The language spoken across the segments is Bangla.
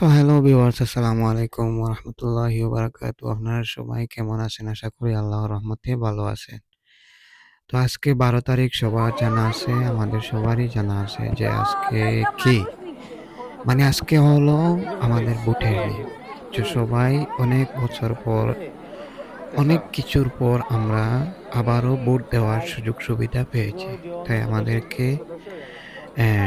সো হ্যালো ভিউয়ার্স, আসসালামু আলাইকুম ওয়া রাহমাতুল্লাহি ওয়া বারাকাতুহু। আপনারা সবাই কেমন আছেন? আশা করি আল্লাহর রহমতে ভালো আছেন। তো আজকে ১২ তারিখ সবার জানা আছে, আমাদের সবারই জানা আছে যে আজকে কি? মানে আজকে হলো আমাদের ভোটের দিন। যে সবাই অনেক বছর পর, অনেক কিছুর পর আমরা আবারও ভোট দেওয়ার সুযোগ সুবিধা পেয়েছি। তাই আমাদেরকে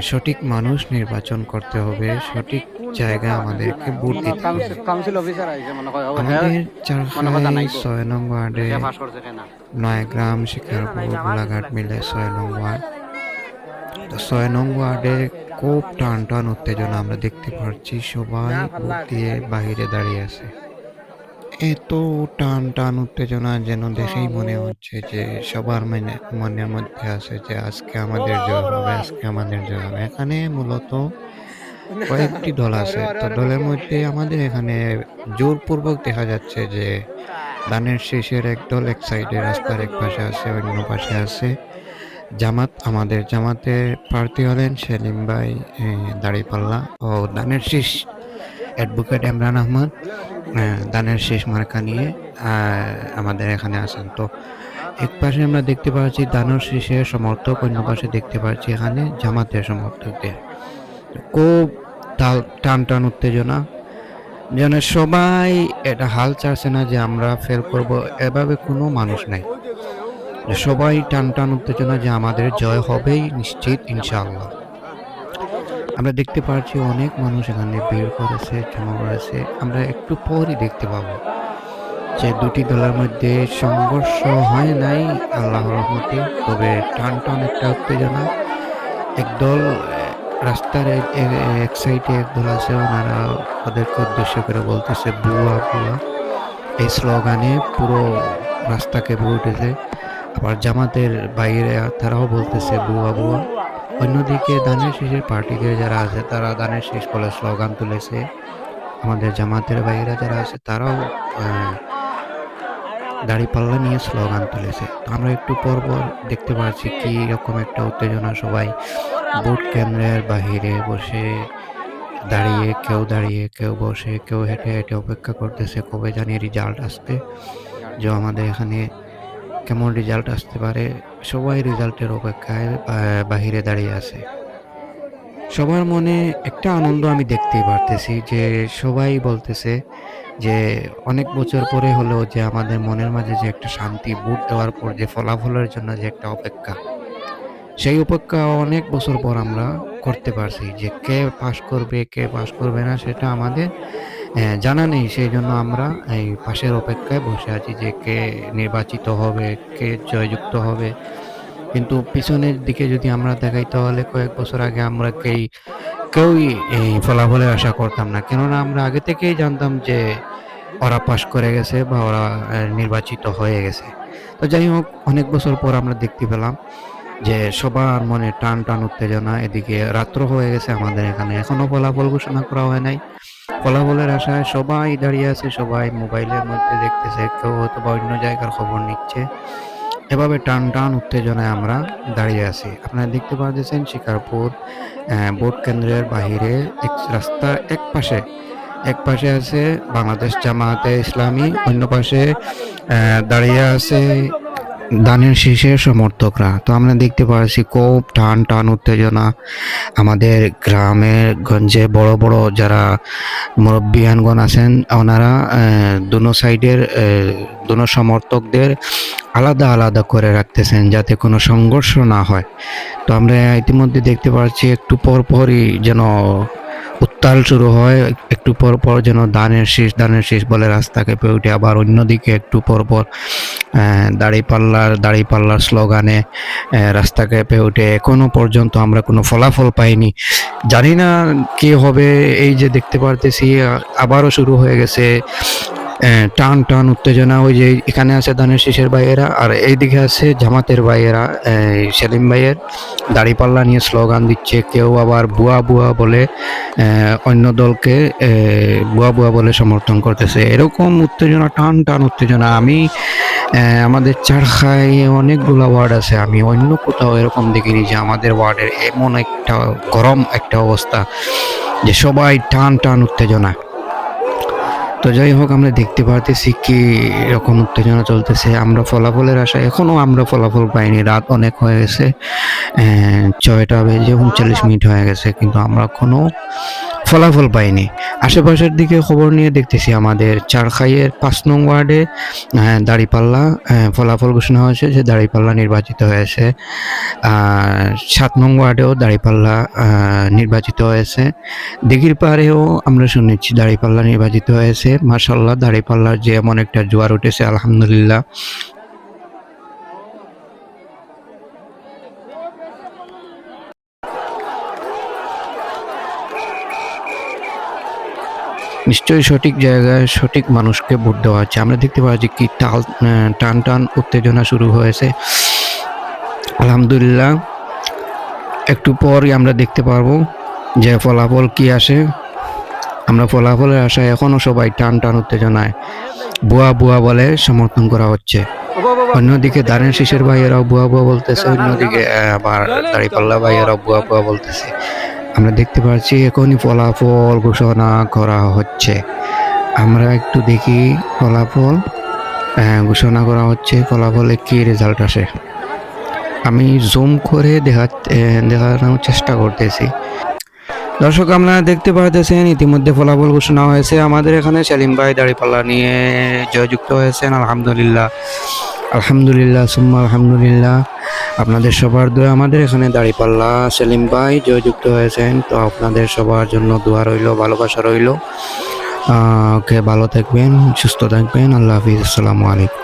সঠিক মানুষ নির্বাচন করতে হবে, সঠিক জায়গায় আমাদেরকে ভোট দিতে হবে। কাউন্সিল অফিসার আইছে মনে হয় আমাদের মনে হয় চারখাই জানাইবো ৬ নং ওয়ার্ডে কে পাস করছে কেনা নয়াগ্রাম, শিকারপুর, গোলাঘাট মিলে ৬ নং ওয়ার্ড। তো ৬ নং ওয়ার্ডে খুব টান উত্তেজনা আমরা দেখতে পাচ্ছি। সবাই ভোট দিয়ে বাহিরে দাঁড়িয়ে আছে। এত টান উত্তেজনা যেন দেখেই মনে হচ্ছে যে সবার মনের মধ্যে আছে যে আজকে আমাদের জয় হবে, আজকে আমাদের জয় হবে। এখানে মূলত কয়েকটি দল আছে। তো দলের মধ্যে আমাদের এখানে জোরপূর্বক দেখা যাচ্ছে যে ধানের শীষের একদল এক সাইডে রাস্তার এক পাশে আছে, অন্য পাশে আছে জামাত। আমাদের জামাতের প্রার্থী হলেন সেলিম ভাই দাঁড়িপাল্লা ও ধানের শীষ অ্যাডভোকেট ইমরান আহমদ ধানের শীষ মার্কা নিয়ে আমাদের এখানে আছেন। তো এক পাশে আমরা দেখতে পাচ্ছি ধানের শীষের সমর্থক, অন্য পাশে দেখতে পাচ্ছি এখানে জামাতের সমর্থকদের। খুব টান উত্তেজনা, যেন সবাই এটা হাল ছাড়ছে না যে আমরা ফেল করব, এভাবে কোনো মানুষ নাই। সবাই টান উত্তেজনা যে আমাদের জয় হবেই নিশ্চিত ইনশাআল্লাহ। আমরা দেখতে পাচ্ছি অনেক মানুষ এখানে ভিড় করেছে, জমা করেছে। আমরা একটু পরই দেখতে পাবো যে দুটি দলের মধ্যে সংঘর্ষ হয় নাই আল্লাহর রহমতে, তবে টান একটা উত্তেজনা। একদল রাস্তার এক সাইডে একদল আছে, ওনারা ওদেরকে উদ্দেশ্য করে বলতেছে বুয়া বুয়া, এই স্লোগানে পুরো রাস্তাকে ভরে উঠেছে। আবার জামাতের বাইরে তারাও বলতেছে বুয়া বুয়া। অন্যদিকে ধানের শীষের পার্টিকে যারা আছে তারা ধানের শীষ বলে স্লোগান তুলেছে। আমাদের জামাতের বাইরে যারা আছে তারাও দাঁড়িপাল্লা নিয়ে স্লোগান তুলেছে। তো আমরা একটু পর দেখতে পাচ্ছি কি রকম একটা উত্তেজনা। সবাই ভোট কেন্দ্রের বাহিরে বসে দাঁড়িয়ে কেউ বসে, কেউ হেঁটে অপেক্ষা করতেছে কবে জানি রেজাল্ট আসবে, যে আমাদের এখানে কেমন রেজাল্ট আসতে পারে। সবাই রেজাল্টের অপেক্ষায় বাহিরে দাঁড়িয়ে আছে। সবার মনে একটা আনন্দ আমি দেখতেই পারতেছি যে সবাই বলতেছে যে অনেক বছর পরে হলেও যে আমাদের মনের মাঝে যে একটা শান্তি, ভোট দেওয়ার পর যে ফলাফলের জন্য যে একটা অপেক্ষা, সেই অপেক্ষা অনেক বছর পর আমরা করতে পারছি। যে কে পাস করবে, কে পাস করবে না সেটা আমাদের জানা নেই। সেইজন্য আমরা এই পাসের অপেক্ষায় বসে আছি যে কে নির্বাচিত হবে, কে জয়যুক্ত হবে। কিন্তু পিছনের দিকে যদি আমরা দেখাই তাহলে কয়েক বছর আগে আমরা কেউই এই ফলাফলের আশা করতাম না। কেননা আমরা আগে থেকেই জানতাম যে ওরা পাস করে গেছে বা ওরা নির্বাচিত হয়ে গেছে। তো যাই হোক, অনেক বছর পর আমরা দেখতে পেলাম যে সবার মনে টান উত্তেজনা। এদিকে রাত্র হয়ে গেছে আমাদের এখানে, এখনো ফলাফল ঘোষণা করা হয় নাই। ফলাফলের আশায় সবাই দাঁড়িয়ে আছে, সবাই মোবাইলের মধ্যে দেখতেছে, কেউ হয়তো বা অন্য জায়গার খবর নিচ্ছে। এভাবে টান উত্তেজনায় আমরা দাঁড়িয়ে আছি। আপনারা দেখতে পাচ্ছেন শিকারপুর ভোট কেন্দ্রের বাহিরে রাস্তার এক পাশে আছে বাংলাদেশ জামায়াতে ইসলামী, অন্য পাশে দাঁড়িয়ে আছে ধানের শীষের সমর্থকরা। তো আমরা দেখতে পাচ্ছি খুব টান উত্তেজনা। আমাদের গ্রামের গঞ্জে বড় যারা মুরব্বিয়ানগণ আছেন, ওনারা দুনো সাইডের দুনো সমর্থকদের আলাদা করে রাখতেছেন যাতে কোনো সংঘর্ষ না হয়। তো আমরা ইতিমধ্যে দেখতে পাচ্ছি একটু পরই যেন উত্তাল শুরু হয়, একটু পর যেন ধানের শীষ বলে রাস্তা কেঁপে উঠে। আবার অন্যদিকে একটু পর দাঁড়িপাল্লার স্লোগানে রাস্তা কেঁপে উঠে। এখনো পর্যন্ত আমরা কোনো ফলাফল পাইনি, জানি না কি হবে। এই যে দেখতে পারতেছি আবারও শুরু হয়ে গেছে টান উত্তেজনা। ওই যে এখানে আছে ধানের শীষের ভাইয়েরা, আর এইদিকে আছে জামাতের ভাইয়েরা, সেলিম ভাইয়ের দাঁড়িপাল্লা নিয়ে স্লোগান দিচ্ছে। কেউ আবার বুয়া বলে অন্য দলকে বুয়া বলে সমর্থন করতেছে। এরকম উত্তেজনা, টান উত্তেজনা। আমি আমাদের চারখায় অনেকগুলা ওয়ার্ড আছে, আমি অন্য কোথাও এরকম দেখিনি যে আমাদের ওয়ার্ডের এমন একটা গরম একটা অবস্থা যে সবাই টান টান উত্তেজনা। তো যাই হোক, আমরা দেখতে পারতেছি কি এরকম উত্তেজনা চলতেছে। আমরা ফলাফলের আশায় এখনো আমরা ফলাফল পাইনি, রাত অনেক হয়ে গেছে, 6টা বেজে 39 মিনিট হয়ে গেছে, কিন্তু আমরা কোনো ফলাফল পাইনি। আশেপাশের দিকে খবর নিয়ে দেখতেছি আমাদের চারখাইয়ের 5 নং ওয়ার্ডে দাঁড়িপাল্লা ফলাফল ঘোষণা হয়েছে যে দাঁড়িপাল্লা নির্বাচিত হয়েছে। 7 নং ওয়ার্ডেও দাঁড়িপাল্লা নির্বাচিত হয়েছে। দিঘির পাড়েও আমরা শুনেছি দাঁড়িপাল্লা নির্বাচিত হয়েছে। মাশাআল্লাহ, দাঁড়িপাল্লার যে এমন একটা জোয়ার উঠেছে, আলহামদুলিল্লাহ। নিশ্চয়ই সঠিক জায়গায় সঠিক মানুষকে ভোট দেওয়া হচ্ছে। আমরা দেখতে পাচ্ছি কি টান টান উত্তেজনা শুরু হয়েছে। আলহামদুলিল্লাহ, একটু পরই আমরা দেখতে পারবো যে ফলাফল কি আসে। আমরা ফলাফলের আশায় এখনো সবাই টান টান উত্তেজনায় বুয়া বুয়া বলে সমর্থন করা হচ্ছে। অন্যদিকে দাঁড়ের শীষের ভাইয়েরাও বুয়া বুয়া বলতেছে, অন্যদিকে আবার দাঁড়িপাল্লা ভাইয়েরাও বুয়া বুয়া বলতেছে। আমরা দেখতে পাচ্ছি এখনই ফলাফল ঘোষণা করা হচ্ছে। আমরা একটু দেখি ফলাফল ঘোষণা করা হচ্ছে, ফলাফলে কি রেজাল্ট আসে। আমি জুম করে দেখানোর চেষ্টা করতেছি। দর্শক, আপনারা দেখতে পাচ্ছেন ইতিমধ্যে ফলাফল ঘোষণা হয়েছে। আমাদের এখানে সেলিম ভাই দাঁড়িপাল্লা নিয়ে জয়যুক্ত হয়েছেন। আলহামদুলিল্লাহ, আলহামদুলিল্লাহ, সুম্মা আলহামদুলিল্লাহ। আপনাদের সবার দোয়া আমাদের এখানে দাঁড়িপাল্লা সেলিম ভাই জয়যুক্ত হয়েছেন। তো আপনাদের সবার জন্য দোয়া রইল, ভালোবাসা রইল। ওকে, ভালো থাকবেন, সুস্থ থাকবেন। আল্লাহ হাফিজ, আসসালামু আলাইকুম।